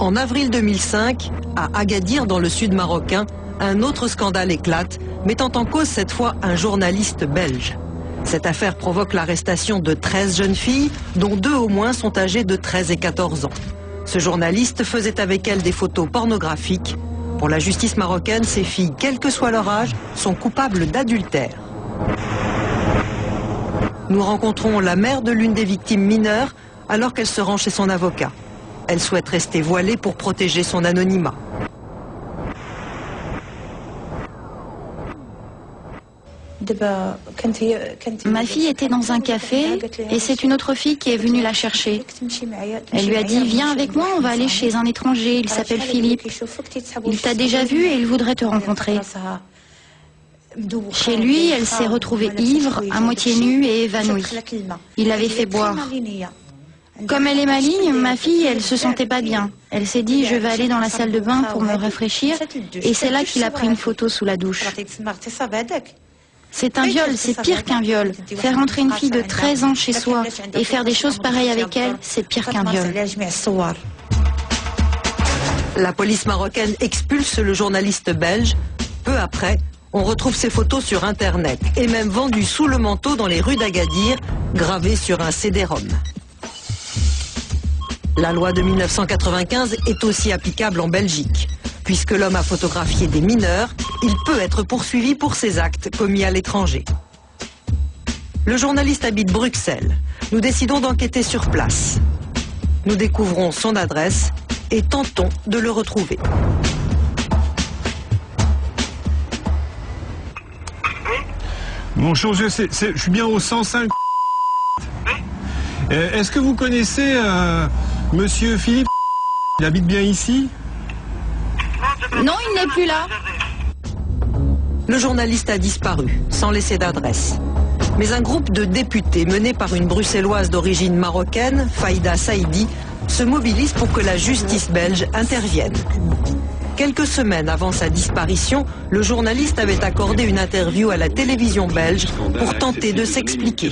En avril 2005, à Agadir, dans le sud marocain, un autre scandale éclate, mettant en cause cette fois un journaliste belge. Cette affaire provoque l'arrestation de 13 jeunes filles, dont 2 au moins sont âgées de 13 et 14 ans. Ce journaliste faisait avec elles des photos pornographiques. Pour la justice marocaine, ces filles, quel que soit leur âge, sont coupables d'adultère. Nous rencontrons la mère de l'une des victimes mineures alors qu'elle se rend chez son avocat. Elle souhaite rester voilée pour protéger son anonymat. Ma fille était dans un café et c'est une autre fille qui est venue la chercher. Elle lui a dit « Viens avec moi, on va aller chez un étranger, il s'appelle Philippe. Il t'a déjà vu et il voudrait te rencontrer. » Chez lui, elle s'est retrouvée ivre, à moitié nue et évanouie. Il l'avait fait boire. Comme elle est maligne, ma fille, elle se sentait pas bien. Elle s'est dit, je vais aller dans la salle de bain pour me rafraîchir, et c'est là qu'il a pris une photo sous la douche. C'est un viol, c'est pire qu'un viol. Faire entrer une fille de 13 ans chez soi et faire des choses pareilles avec elle, c'est pire qu'un viol. La police marocaine expulse le journaliste belge. Peu après, on retrouve ces photos sur Internet, et même vendues sous le manteau dans les rues d'Agadir, gravées sur un CD-ROM. La loi de 1995 est aussi applicable en Belgique. Puisque l'homme a photographié des mineurs, il peut être poursuivi pour ses actes commis à l'étranger. Le journaliste habite Bruxelles. Nous décidons d'enquêter sur place. Nous découvrons son adresse et tentons de le retrouver. Bonjour, je suis bien au 105. Est-ce que vous connaissez Monsieur Philippe? Il habite bien ici? Non, il n'est plus là. Le journaliste a disparu, sans laisser d'adresse. Mais un groupe de députés mené par une bruxelloise d'origine marocaine, Faïda Saïdi, se mobilise pour que la justice belge intervienne. Quelques semaines avant sa disparition, le journaliste avait accordé une interview à la télévision belge pour tenter de s'expliquer.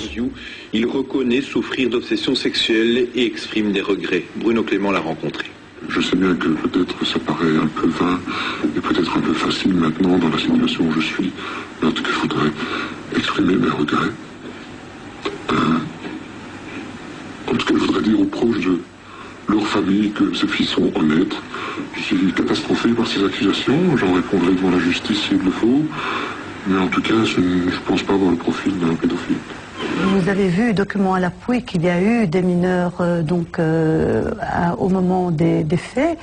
Il reconnaît souffrir d'obsession sexuelle et exprime des regrets. Bruno Clément l'a rencontré. Je sais bien que peut-être ça paraît un peu vain et peut-être un peu facile maintenant dans la situation où je suis. Mais en tout cas, je voudrais exprimer mes regrets. En tout cas, je voudrais dire aux proches de leur famille que ces filles sont honnêtes. Je suis catastrophé par ces accusations. J'en répondrai devant la justice s'il le faut. Mais en tout cas, je ne pense pas avoir le profil d'un pédophile. Vous avez vu, document à l'appui, qu'il y a eu des mineurs au moment des faits.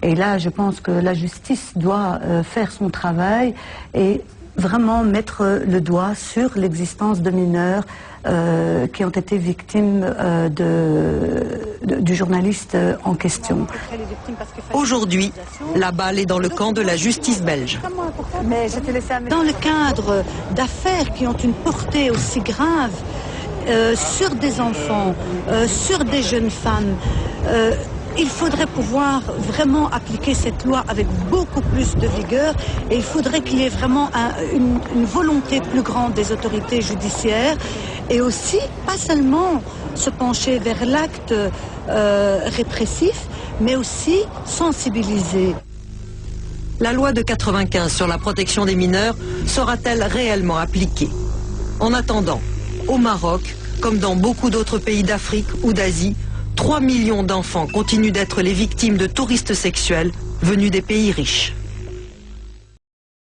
Et là, je pense que la justice doit faire son travail et vraiment mettre le doigt sur l'existence de mineurs qui ont été victimes du journaliste en question. Aujourd'hui, la balle est dans le camp de la justice belge. Dans le cadre d'affaires qui ont une portée aussi grave sur des enfants, sur des jeunes femmes, il faudrait pouvoir vraiment appliquer cette loi avec beaucoup plus de vigueur et il faudrait qu'il y ait vraiment une volonté plus grande des autorités judiciaires et aussi, pas seulement se pencher vers l'acte répressif, mais aussi sensibiliser. La loi de 95 sur la protection des mineurs sera-t-elle réellement appliquée? En attendant, au Maroc, comme dans beaucoup d'autres pays d'Afrique ou d'Asie, 3 millions d'enfants continuent d'être les victimes de touristes sexuels venus des pays riches.